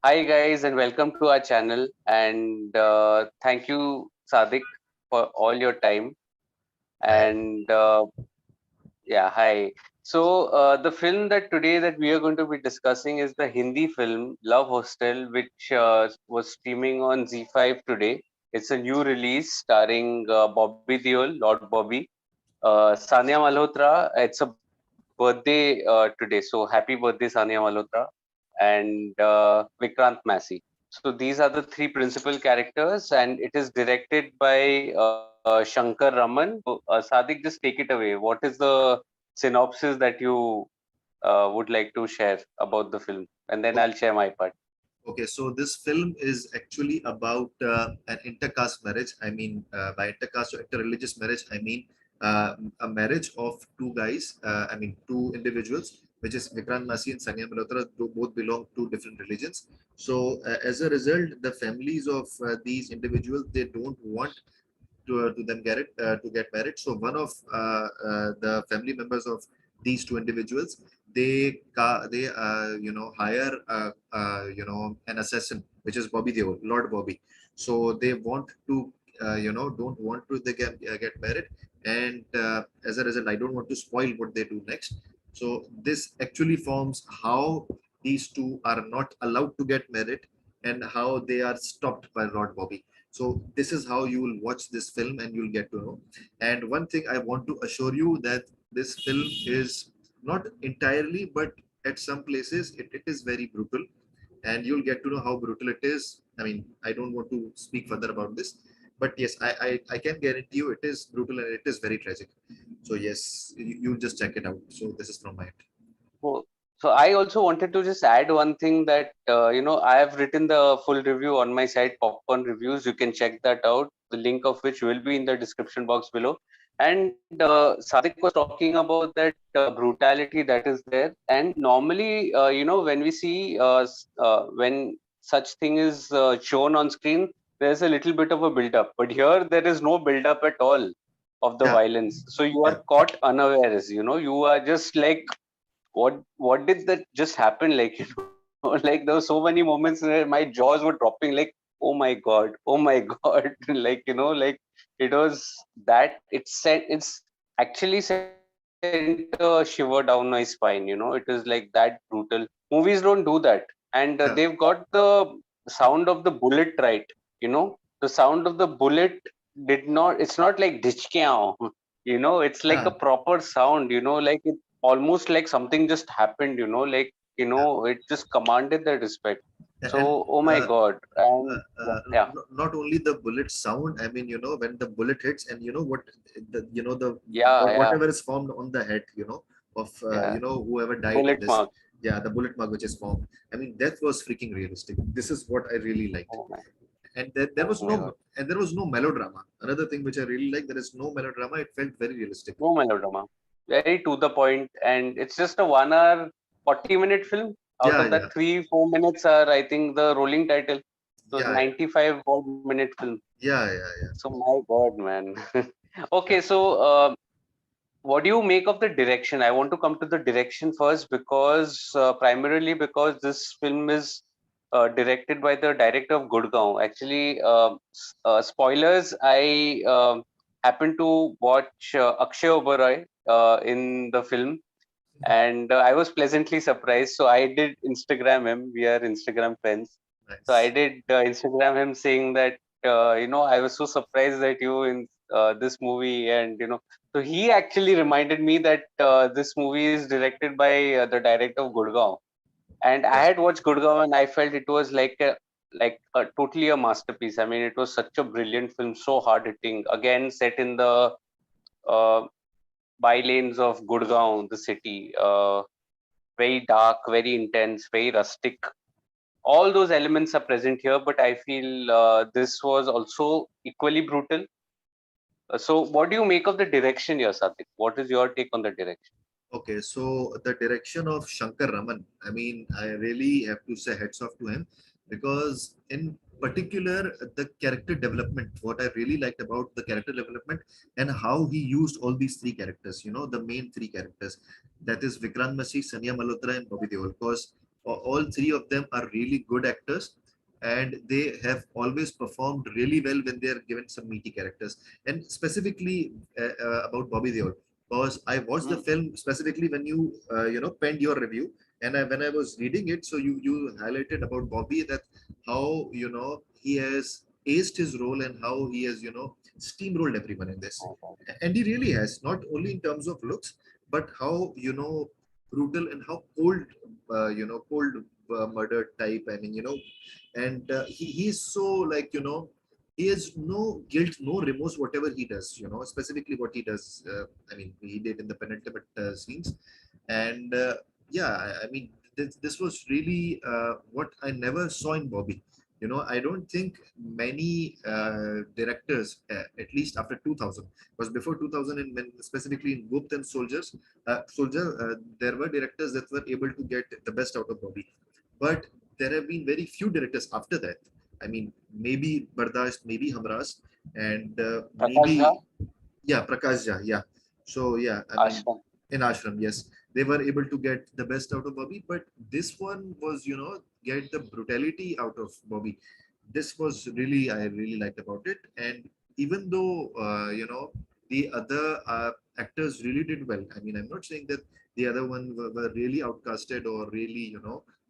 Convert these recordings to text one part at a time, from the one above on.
Hi guys, and welcome to our channel. And thank you, Sadiq, for all your time. Hi. And yeah, hi. So the film that today that we are going to be discussing is the Hindi film Love Hostel, which was streaming on Z5 today. It's a new release starring Bobby Deol, Lord Bobby, Sanya Malhotra. It's a birthday today, so happy birthday, Sanya Malhotra, and Vikrant Massey. So these are the three principal characters, and it is directed by Shankar Raman. So, Sadiq, just take it away. What is the synopsis that you would like to share about the film, and then O- I'll share my part. Okay, so this film is actually about an intercaste marriage. By intercaste or interreligious marriage, a marriage of two guys, two individuals, which is Vikrant Massey and Sanya Malhotra, who both belong to different religions. So, as a result, the families of these individuals, they don't want to get married. So one of the family members of these two individuals, they hire an assassin, which is Bobby Deol, Lord Bobby. So they want to don't want to get married, and as a result, I don't want to spoil what they do next. So this actually forms how these two are not allowed to get married and how they are stopped by Lord Bobby. So this is how you will watch this film and you'll get to know. And one thing I want to assure you that this film is not entirely, but at some places it is very brutal, and you'll get to know how brutal it is. I mean, I don't want to speak further about this, but yes, I can guarantee you it is brutal and it is very tragic. So yes, you just check it out. So this is from my end. So, so I also wanted to just add one thing that I have written the full review on my site, Popcorn Reviews. You can check that out. The link of which will be in the description box below. And Sadiq was talking about that brutality that is there. And normally, when we see when such thing is shown on screen, there's a little bit of a build up. But here, there is no build up at all of the Yeah, violence. So you yeah, are caught unawares. You are just like what did that just happen, like like there were so many moments where my jaws were dropping, like, oh my god, like like it was that it's actually sent a shiver down my spine. It is like that brutal. Movies don't do that. And they've got the yeah, sound of the bullet right. The sound of the bullet did not, it's not like dishkyan. It's like a proper yeah. sound, like it almost like something just happened, it just commanded the respect. So, And oh my uh, god. And yeah, not only the bullet sound. I mean, when the bullet hits, and the yeah, yeah, whatever is formed on the head, of yeah. whoever died in Bullet this. mark. Yeah, the bullet mark which is formed. I mean, that was freaking realistic. This is what I really liked. Oh my, And oh my god. there was no melodrama. Another thing which I really like, there is no melodrama. It felt very realistic. No melodrama. Very to the point, and it's just a 1 hour, 40-minute film. Out Yeah, of yeah, that, 3-4 minutes are, I think, the rolling title. So yeah, 95 odd minute film. yeah, yeah, yeah. So my god, man. Okay, so what do you make of the direction? I want to come to the direction first, because primarily because this film is directed by the director of Gurgaon. Actually, spoilers. I happened to watch Akshay Oberoi in the film, and I was pleasantly surprised. So I did Instagram him. We are Instagram friends. So I Nice. did Instagram him, saying that I was so surprised that you in this movie, and so he actually reminded me that this movie is directed by the director of Gurgaon, and I Yeah. had watched Gurgaon, and I felt it was like a totally a masterpiece. I mean, it was such a brilliant film, so hard hitting. Again, set in the uh, by lanes of Gurgaon, the city. Very dark, very intense, very rustic. All those elements are present here, but I feel this was also equally brutal. So, what do you make of the direction here, Satik? What is your take on the direction? Okay, so the direction of Shankar Raman, I mean, I really have to say hats off to him, because in particular, the character development, what I really liked about the character development and how he used all these three characters, the main three characters, that is Vikrant Massey, Sanya Malhotra, and Bobby Deol. Because all three of them are really good actors, and they have always performed really well when they are given some meaty characters. And specifically about Bobby Deol, because I watched the Hmm. film specifically when you penned your review, and when I was reading it, so you highlighted about Bobby, that how he has aced his role and how he has steamrolled everyone in this, and he really has, not only in terms of looks, but how brutal and how cold, cold murder type. I mean, and he's so, like, he has no guilt, no remorse, whatever he does, specifically what he does. I mean, he did in the penultimate scenes. And yeah, I mean, this was really what I never saw in Bobby. I don't think many directors, at least after 2000, because before 2000, and when specifically in Gupt and Soldier, there were directors that were able to get the best out of Bobby. But there have been very few directors after that. I mean, maybe Bardasht, maybe Hamras, and Prakash Jha, maybe, yeah, Prakash Jha, yeah. So yeah, I mean, Ashram. in Ashram, yes, they were able to get the best out of Bobby, but this one was, get the brutality out of Bobby. This was really, I really liked about it. And even though the other actors really did well. I mean, I'm not saying that the other one were really outcasted or really,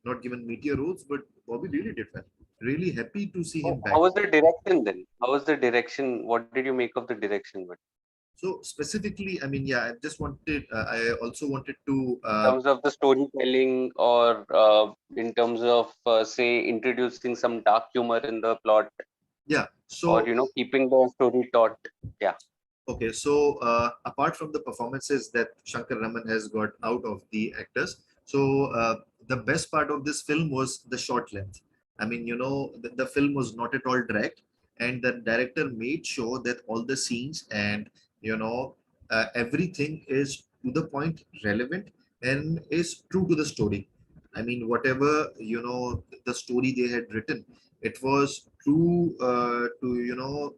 not given meteor roles, but Bobby really did well. Really happy to see him So back. how was the direction then? How was the direction? What did you make of the direction? But So specifically, I mean, yeah, I also wanted to, in terms of the storytelling, or in terms of say introducing some dark humor in the plot, yeah. or So keeping the story taut. Yeah. okay, so apart from the performances that Shankar Raman has got out of the actors, so the best part of this film was the short length. I mean, the film was not at all dragged, and the director made sure that all the scenes and everything is to the point, relevant, and is true to the story. I mean, whatever the story they had written, it was true to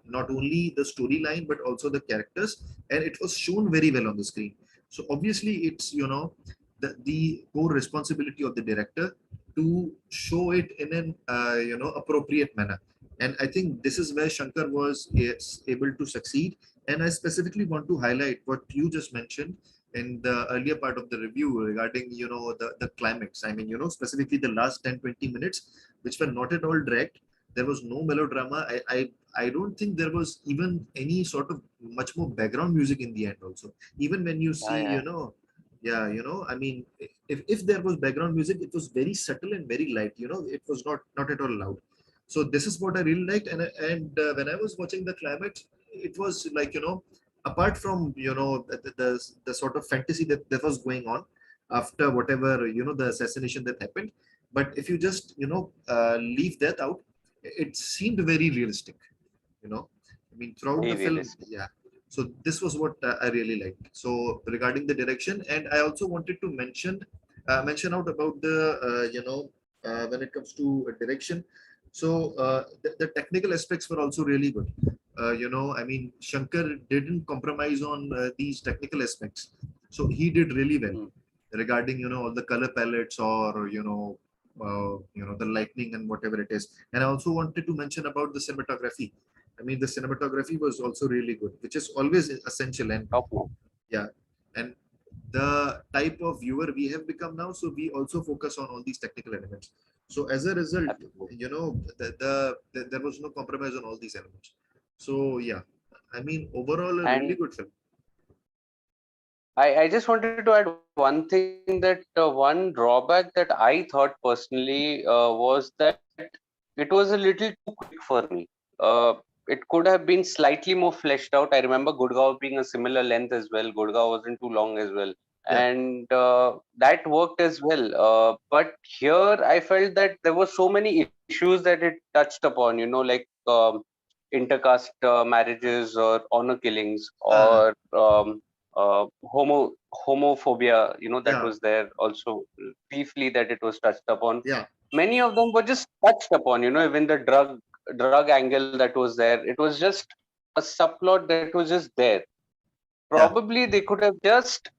not only the storyline but also the characters, and it was shown very well on the screen. So obviously it's the core responsibility of the director to show it in an appropriate manner. And I think this is where Shankar was is able to succeed. And I specifically want to highlight what you just mentioned in the earlier part of the review regarding the climax. I mean, specifically the last 10-20 minutes, which were not at all dragged. There was no melodrama. I don't think there was even any sort of much more background music in the end also. Even when you Yeah, see, yeah. yeah, I mean, if there was background music, it was very subtle and very light. It was not at all loud. So this is what I really liked. And when I was watching the climax, it was like, apart from the sort of fantasy that was going on after whatever the assassination that happened. But if you just leave that out, it seemed very realistic. I mean, throughout Very the film, realistic. yeah. So this was what I really liked. So regarding the direction, and I also wanted to mention out about the when it comes to direction. So the technical aspects were also really good. I mean, Shankar didn't compromise on these technical aspects, so he did really well Mm. regarding all the color palettes, or the lightning and whatever it is. And I also wanted to mention about the cinematography. I mean, the cinematography was also really good, which is always essential. And Top notch. yeah, and the type of viewer we have become now, so we also focus on all these technical elements. So as a result, Absolutely. there was no compromise on all these elements. So yeah, I mean, overall a really And good film. I just wanted to add one thing, that one drawback that I thought personally was that it was a little too quick for me. It could have been slightly more fleshed out. I remember Gurgaon being a similar length as well. Gurgaon wasn't too long as well. Yeah, And that worked as well. But here I felt that there were so many issues that it touched upon, intercaste marriages or honor killings, uh, or homophobia, that yeah, was there also briefly, that it was touched upon. yeah, Many of them were just touched upon, even the drug angle that was there, it was just a subplot that was just there. yeah, Probably they could have just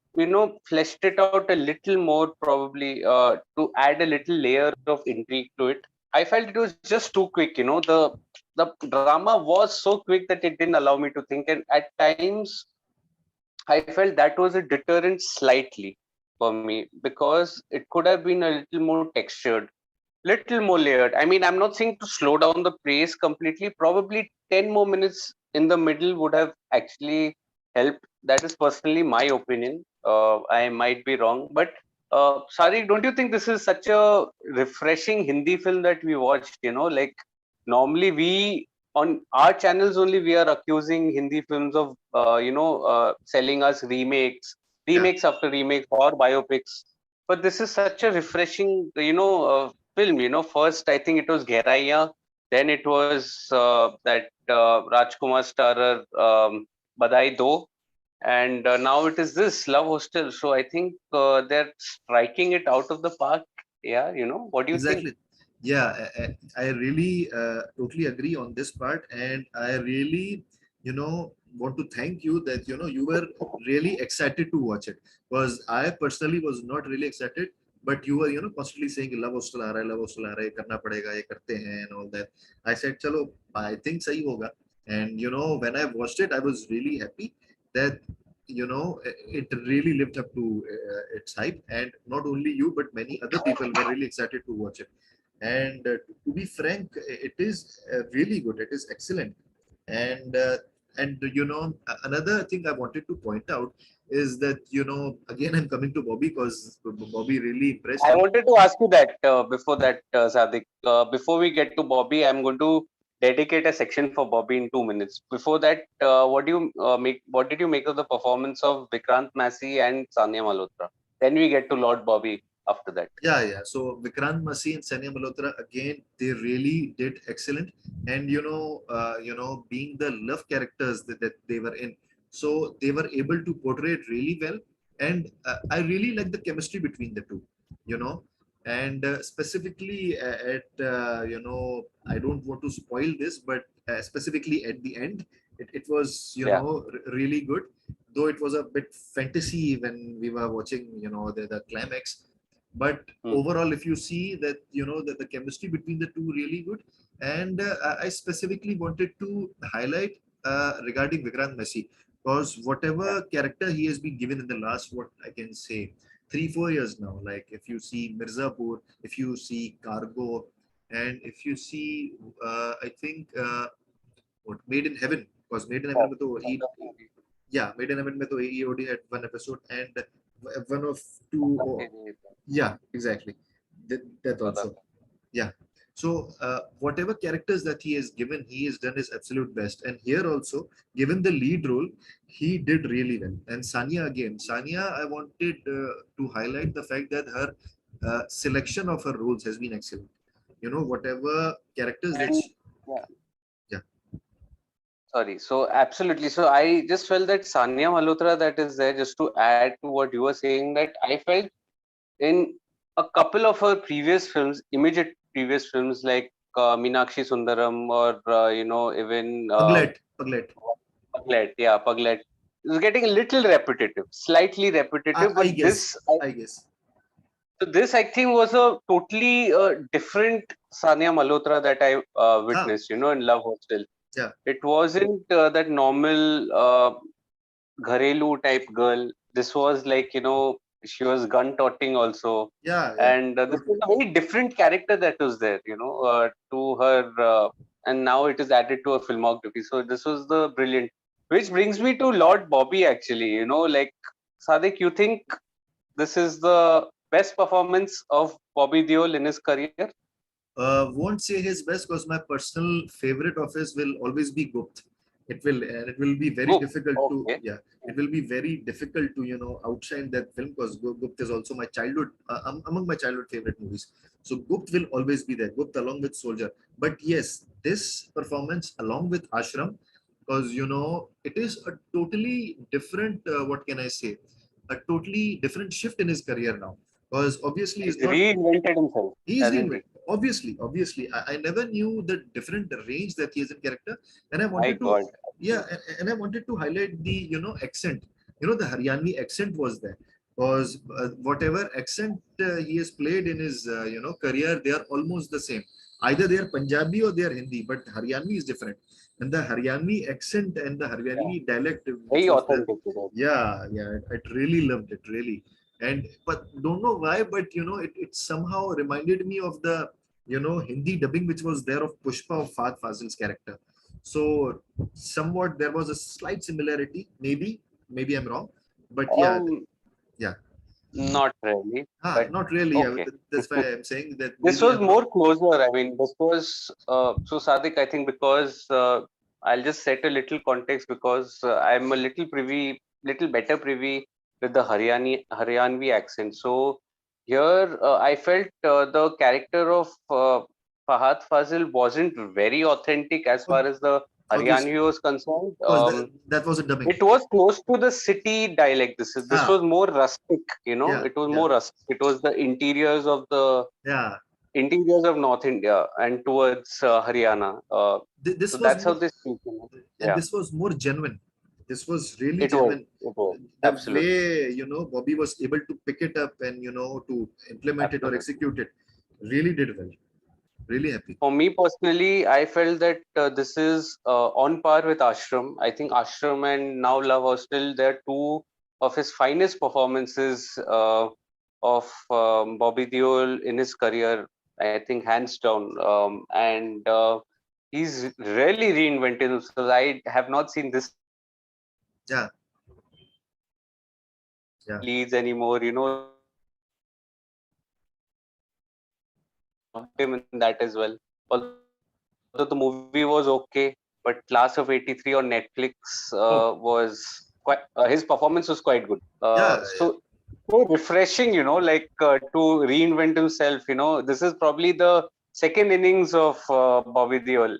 fleshed it out a little more, probably to add a little layer of intrigue to it. I felt it was just too quick. The drama was so quick that it didn't allow me to think, and at times I felt that was a deterrent slightly for me, because it could have been a little more textured, little more layered. I mean, I'm not saying to slow down the pace completely. Probably 10 more minutes in the middle would have actually helped. That is personally my opinion. I might be wrong, but Sari, don't you think this is such a refreshing Hindi film that we watched? Like normally we on our channels only we are accusing Hindi films of selling us Yeah, remakes after remakes or biopics. But this is such a refreshing film. First I think it was Gheraiya, then it was that Rajkumar starrer Badai Do, and now it is this Love Hostel. So I think they're striking it out of the park. Yeah, what do you think? exactly. Yeah, I really totally agree on this part, and I really, want to thank you that you were really excited to watch it, because I personally was not really excited, but you were constantly saying love hostel aa raha hai, love hostel aa raha hai, karna padega, ye karte hain and all that. I said, chalo, I think sahi hoga, and when I watched it, I was really happy that it really lived up to its hype, and not only you but many other people were really excited to watch it. And to be frank, it is really good, it is excellent. And another thing I wanted to point out is that again, I'm coming to Bobby because Bobby really impressed I me. wanted to ask you that before that, Sadiq. Before we get to Bobby, I'm going to dedicate a section for Bobby in 2 minutes. Before that, what do you make? What did you make of the performance of Vikrant Massey and Sanya Malhotra? Then we get to Lord Bobby after that. Yeah, yeah. So Vikrant Massey and Sanya Malhotra again, they really did excellent. And being the love characters that they were in, so they were able to portray it really well. And I really like the chemistry between the two. You know, and specifically I don't want to spoil this, but specifically at the end, it was Yeah. really good. Though it was a bit fantasy when we were watching, the climax, but Hmm. overall if you see that that the chemistry between the two really good. And I specifically wanted to highlight regarding Vikrant Messi, because whatever Yeah. character he has been given in the last, what I can say, 3-4 years now, like if you see Mirzapur, if you see Cargo, and if you see I think what Made in Heaven, because Made in Heaven mein to he, yeah, Made in Heaven mein to he already had one episode, and one of two, yeah, exactly. That also. Yeah. So whatever characters that he has given, he has done his absolute best. And here also, given the lead role, he did really well. And Sanya again, Sanya, I wanted to highlight the fact that her selection of her roles has been excellent. Whatever characters that And she, yeah, yeah, sorry. So absolutely. So I just felt that Sanya Malhotra that is there, just to add to what you were saying, that I felt in a couple of her previous films, immediate previous films like Meenakshi Sundaram, or even Paglet. Paglet. Yeah, Paglet. It was getting a little repetitive, slightly repetitive. I But guess, I guess. this I think was a totally different Sanya Malhotra that I Ah, witnessed. In Love Hostel. yeah, It wasn't that normal Gharelu type girl. This was like, she was gun toting also. yeah, yeah, And this was totally. a very different character that was there, to her. And now it is added to her filmography. So this was the brilliant. Which brings me to Lord Bobby, actually. Like, Sadiq, you think this is the best performance of Bobby Deol in his career? Won't say his best, because my personal favorite of his will always be Gupt. It will be very Go. difficult to, Okay. yeah, it will be very difficult to outshine that film, because Gupt is also my childhood, among my childhood favorite movies. So Gupt will always be there, Gupt along with Soldier. But yes, this performance along with Ashram, because it is a totally different, what can I say, a totally different shift in his career now, because obviously He's he's not, reinvented himself, he's hasn't he? reinvented. Obviously, I never knew the different range that he is in character, and I My wanted to, God. yeah, and I wanted to highlight the accent. The Haryanvi accent was there. because whatever accent he has played in his career, they are almost the same. Either they are Punjabi or they are Hindi, but Haryanvi is different. And the Haryanvi accent and the Yeah, Haryanvi dialect, which very was there, authentic. You know. yeah, yeah, I really loved it, really. And but don't know why, but it somehow reminded me of the Hindi dubbing which was there of Pushpa of Fahad Fazil's character. So somewhat there was a slight similarity, maybe I'm wrong, but yeah, Um, yeah. Not really, but Not really. Yeah, okay. that's why I'm saying that This maybe was I'm wrong. more closer. I mean, this was so Sadiq. I think because I'll just set a little context because I'm a little better privy with the Haryanvi accent. So here, I felt the character of Fahad Fazil wasn't very authentic as far Ob- as the Obviously, Haryanvi was concerned. because that was a dubbing. It was close to the city dialect. This Ah, was more rustic. yeah, It was yeah, more rustic. It was the yeah. interiors of North India and towards Haryana. This So was that's how more, they speak. and Yeah, this was more genuine. This was really it was. genuine. It was The absolutely, way Bobby was able to pick it up and to implement it or absolutely. execute it, really did well. Really happy. For me personally, I felt that this is on par with Ashram. I think Ashram and now Love Hostel, they're two of his finest performances of Bobby Deol in his career. I think hands down. And he's really reinvented himself. I have not seen this kind of performance Yeah, from yeah, leads anymore. Loved him in that as well. Although the movie was okay, but Class of '83 on Netflix oh, was quite. His performance was quite good. yeah, yeah, So refreshing, to reinvent himself. This is probably the second innings of Bobby Deol.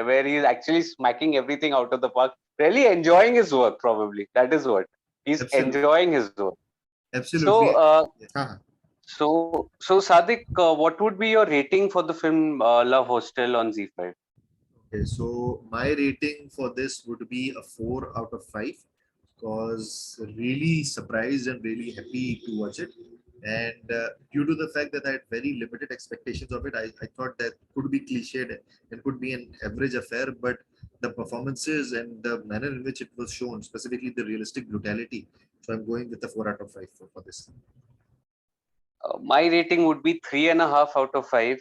Where he's actually smacking everything out of the park, really enjoying his work. Probably that is what he's absolutely, enjoying his work. So, absolutely. Yeah. so Sadiq, what would be your rating for the film Love Hostel on Z5? Okay, so my rating for this would be a 4 out of 5 because really surprised and really happy to watch it. And due to the fact that I had very limited expectations of it, I thought that could be cliched and could be an average affair. But the performances and the manner in which it was shown, specifically the realistic brutality, so I'm going with a 4 out of 5 for this. My rating would be 3.5 out of 5.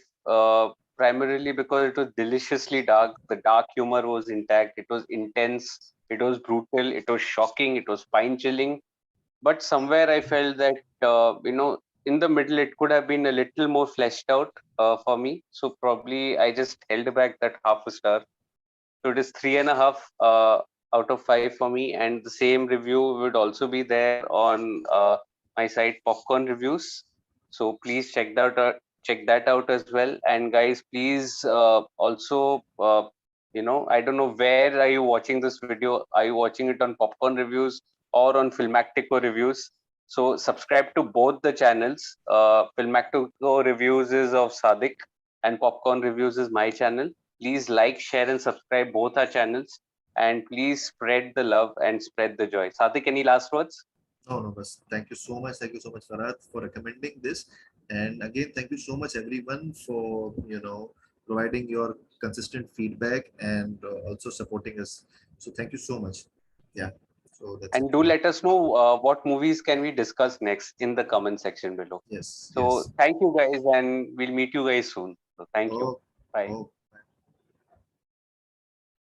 Primarily because it was deliciously dark. The dark humor was intact. It was intense. It was brutal. It was shocking. It was spine chilling. But somewhere I felt that in the middle it could have been a little more fleshed out for me. So probably I just held back that half a star. So it is 3.5 out of 5 for me, and the same review would also be there on my site Popcorn Reviews. So please check that out as well. And guys, please also I don't know where are you watching this video. Are you watching it on Popcorn Reviews or on Filmactico Reviews? So subscribe to both the channels. Filmactico Reviews is of Sadiq, and Popcorn Reviews is my channel. Please like, share, and subscribe both our channels. And please spread the love and spread the joy. Sadik, any last words? No, no, but thank you so much. Thank you so much, Farad, for recommending this. And again, thank you so much, everyone, for providing your consistent feedback and also supporting us. So thank you so much. Yeah. So that's it. And do let us know what movies can we discuss next in the comment section below. Yes. So Yes. thank you guys, and we'll meet you guys soon. So thank you. Oh, Bye. oh.